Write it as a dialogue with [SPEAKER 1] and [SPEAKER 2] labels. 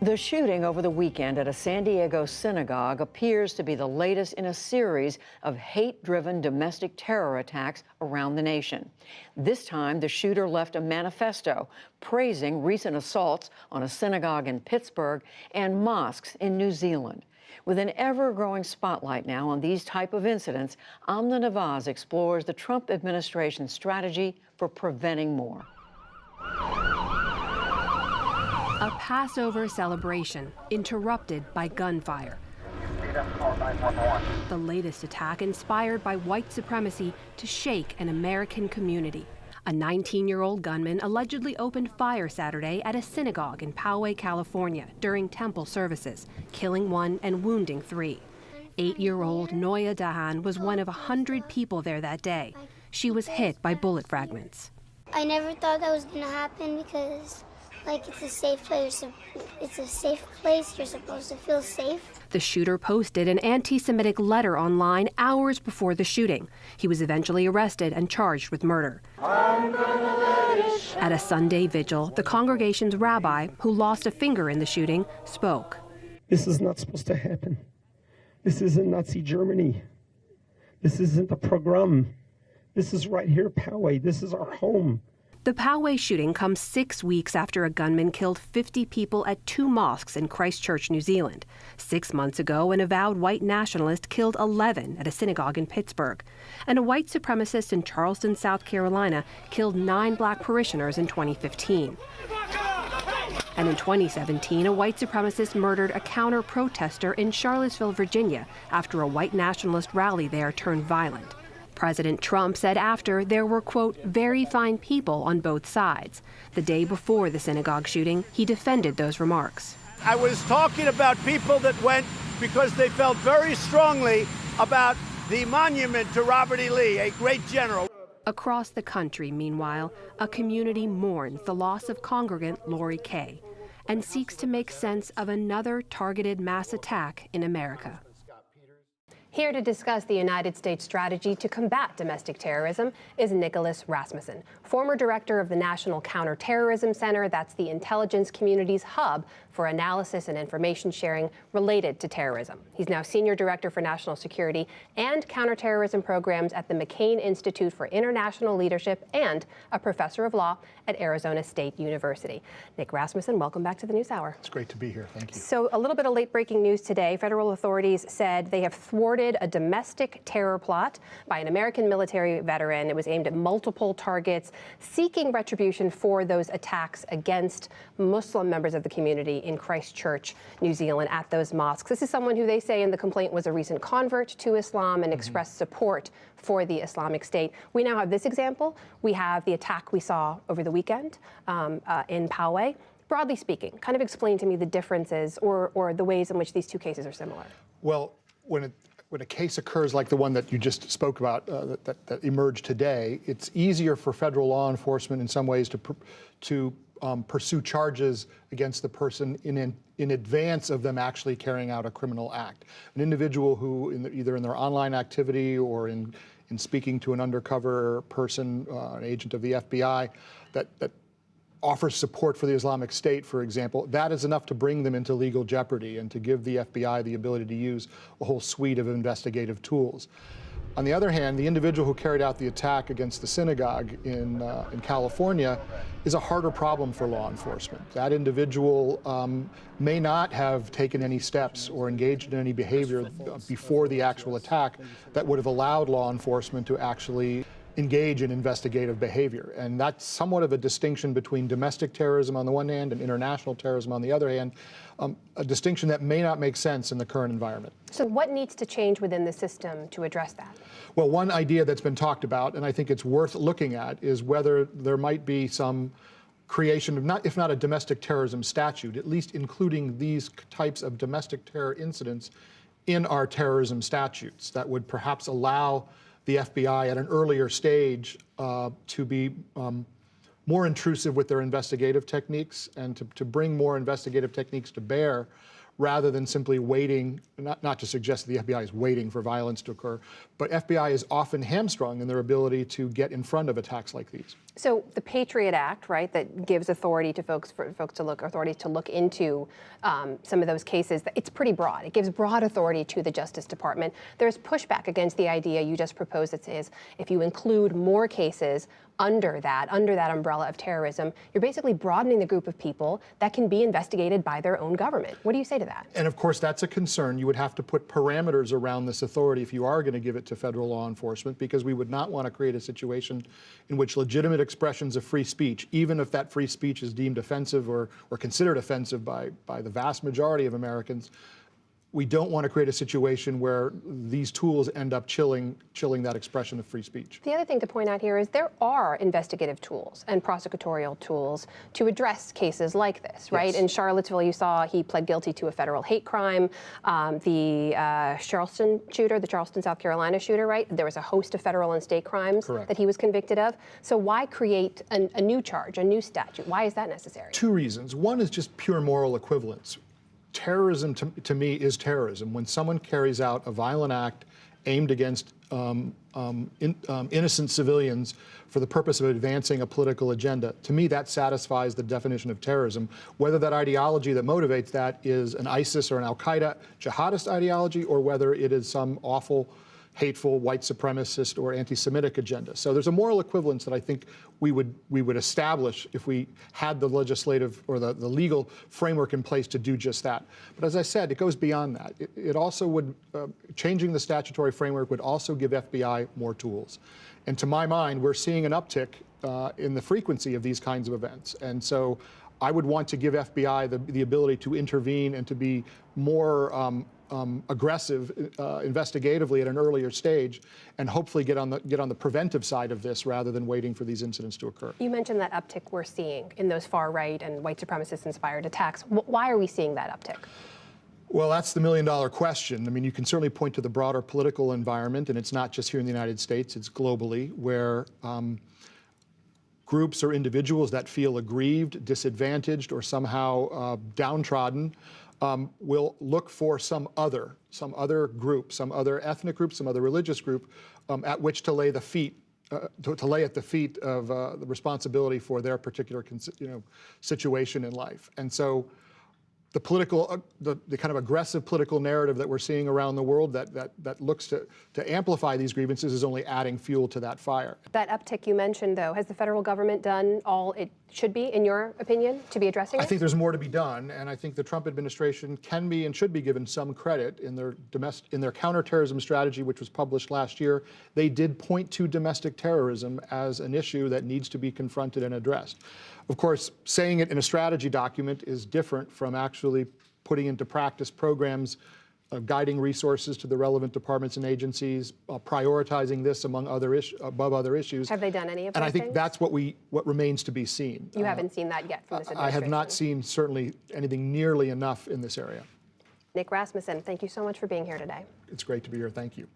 [SPEAKER 1] The shooting over the weekend at a San Diego synagogue appears to be the latest in a series of hate-driven domestic terror attacks around the nation. This time, the shooter left a manifesto praising recent assaults on a synagogue in Pittsburgh and mosques in New Zealand. With an ever-growing spotlight now on these type of incidents, Amna Nawaz explores the Trump administration's strategy for preventing more.
[SPEAKER 2] A Passover celebration interrupted by gunfire. The latest attack inspired by white supremacy to shake an American community. A 19-year-old gunman allegedly opened fire Saturday at a synagogue in Poway, California during temple services, killing 1 and wounding 3. 8-year-old Noya Dahan was one of 100 people there that day. She was hit by bullet fragments.
[SPEAKER 3] I never thought that was going to happen because it's a safe place. It's a safe place. You're supposed to feel safe.
[SPEAKER 2] The shooter posted an anti-Semitic letter online hours before the shooting. He was eventually arrested and charged with murder. At a Sunday vigil, the congregation's rabbi, who lost a finger in the shooting, spoke.
[SPEAKER 4] This is not supposed to happen. This isn't Nazi Germany. This isn't a program. This is right here, Poway. This is our home.
[SPEAKER 2] The Poway shooting comes 6 weeks after a gunman killed 50 people at 2 mosques in Christchurch, New Zealand. 6 months ago, an avowed white nationalist killed 11 at a synagogue in Pittsburgh. And a white supremacist in Charleston, South Carolina, killed 9 black parishioners in 2015. And in 2017, a white supremacist murdered a counter-protester in Charlottesville, Virginia, after a white nationalist rally there turned violent. President Trump said after there were, quote, very fine people on both sides. The day before the synagogue shooting, he defended those remarks.
[SPEAKER 5] I was talking about people that went because they felt very strongly about the monument to Robert E. Lee, a great general.
[SPEAKER 2] Across the country, meanwhile, a community mourns the loss of congregant Lori Kay and seeks to make sense of another targeted mass attack in America. Here to discuss the United States strategy to combat domestic terrorism is Nick Rasmussen, former director of the National Counterterrorism Center. That's the intelligence community's hub for analysis and information sharing related to terrorism. He's now senior director for national security and counterterrorism programs at the McCain Institute for International Leadership and a professor of law at Arizona State University. Nick Rasmussen, welcome back to the News Hour.
[SPEAKER 6] It's great to be here. Thank you.
[SPEAKER 2] So a little bit of late breaking news today. Federal authorities said they have thwarted a domestic terror plot by an American military veteran. It was aimed at multiple targets, seeking retribution for those attacks against Muslim members of the community in Christchurch, New Zealand, at those mosques. This is someone who they say in the complaint was a recent convert to Islam and expressed support for the Islamic State. We now have this example. We have the attack we saw over the weekend in Poway. Broadly speaking, kind of explain to me the differences or the ways in which these two cases are similar.
[SPEAKER 6] Well, when a case occurs like the one that you just spoke about that emerged today, it's easier for federal law enforcement in some ways to pursue charges against the person in advance of them actually carrying out a criminal act. An individual who, either in their online activity or in speaking to an undercover person, an agent of the FBI, that offers support for the Islamic State, for example, that is enough to bring them into legal jeopardy and to give the FBI the ability to use a whole suite of investigative tools. On the other hand, the individual who carried out the attack against the synagogue in California is a harder problem for law enforcement. That individual may not have taken any steps or engaged in any behavior before the actual attack that would have allowed law enforcement to actually engage in investigative behavior. And that's somewhat of a distinction between domestic terrorism on the one hand and international terrorism on the other hand, a distinction that may not make sense in the current environment.
[SPEAKER 2] So what needs to change within the system to address that?
[SPEAKER 6] Well, one idea that's been talked about, and I think it's worth looking at, is whether there might be some creation of, if not a domestic terrorism statute, at least including these types of domestic terror incidents in our terrorism statutes that would perhaps allow the FBI at an earlier stage to be more intrusive with their investigative techniques and to bring more investigative techniques to bear rather than simply waiting, not to suggest that the FBI is waiting for violence to occur, but FBI is often hamstrung in their ability to get in front of attacks like these.
[SPEAKER 2] So the Patriot Act, right, that gives authority to authority to look into some of those cases, it's pretty broad. It gives broad authority to the Justice Department. There's pushback against the idea you just proposed that says if you include more cases under that umbrella of terrorism, you're basically broadening the group of people that can be investigated by their own government. What do you say to that?
[SPEAKER 6] And of course, that's a concern. You would have to put parameters around this authority if you are going to give it to federal law enforcement, because we would not want to create a situation in which legitimate expressions of free speech, even if that free speech is deemed offensive or considered offensive by the vast majority of Americans, we don't want to create a situation where these tools end up chilling that expression of free speech.
[SPEAKER 2] The other thing to point out here is there are investigative tools and prosecutorial tools to address cases like this, right?
[SPEAKER 6] Yes.
[SPEAKER 2] In Charlottesville, you saw he pled guilty to a federal hate crime. The Charleston shooter, the Charleston, South Carolina shooter, right? There was a host of federal and state crimes
[SPEAKER 6] Correct.
[SPEAKER 2] that he was convicted of. So why create a new charge, a new statute? Why is that necessary?
[SPEAKER 6] Two reasons. One is just pure moral equivalence. Terrorism, to me, is terrorism. When someone carries out a violent act aimed against innocent civilians for the purpose of advancing a political agenda, to me, that satisfies the definition of terrorism. Whether that ideology that motivates that is an ISIS or an Al-Qaeda jihadist ideology, or whether it is some awful, hateful, white supremacist or anti-Semitic agenda. So there's a moral equivalence that I think we would establish if we had the legislative or the legal framework in place to do just that. But as I said, it goes beyond that. It also would, changing the statutory framework would also give FBI more tools. And to my mind, we're seeing an uptick in the frequency of these kinds of events. And so I would want to give FBI the ability to intervene and to be more aggressive investigatively at an earlier stage, and hopefully get on the preventive side of this rather than waiting for these incidents to occur.
[SPEAKER 2] You mentioned that uptick we're seeing in those far right and white supremacist-inspired attacks. Why are we seeing that uptick?
[SPEAKER 6] Well, that's the million-dollar question. I mean, you can certainly point to the broader political environment, and it's not just here in the United States, it's globally, where groups or individuals that feel aggrieved, disadvantaged, or somehow downtrodden will look for some other group, some other ethnic group, some other religious group at which to lay to lay at the feet of the responsibility for their particular situation in life. And so the political, the kind of aggressive political narrative that we're seeing around the world that looks to amplify these grievances is only adding fuel to that fire.
[SPEAKER 2] That uptick you mentioned, though, has the federal government done all it should be, in your opinion, to be addressing it?
[SPEAKER 6] I think there's more to be done, and I think the Trump administration can be and should be given some credit in their counterterrorism strategy, which was published last year. They did point to domestic terrorism as an issue that needs to be confronted and addressed. Of course, saying it in a strategy document is different from actually putting into practice programs, guiding resources to the relevant departments and agencies, prioritizing this above other issues.
[SPEAKER 2] Have they done any of those
[SPEAKER 6] And I think
[SPEAKER 2] things?
[SPEAKER 6] that's what remains to be seen.
[SPEAKER 2] You haven't seen that yet from this administration?
[SPEAKER 6] I have not seen certainly anything nearly enough in this area.
[SPEAKER 2] Nick Rasmussen, thank you so much for being here today.
[SPEAKER 6] It's great to be here. Thank you.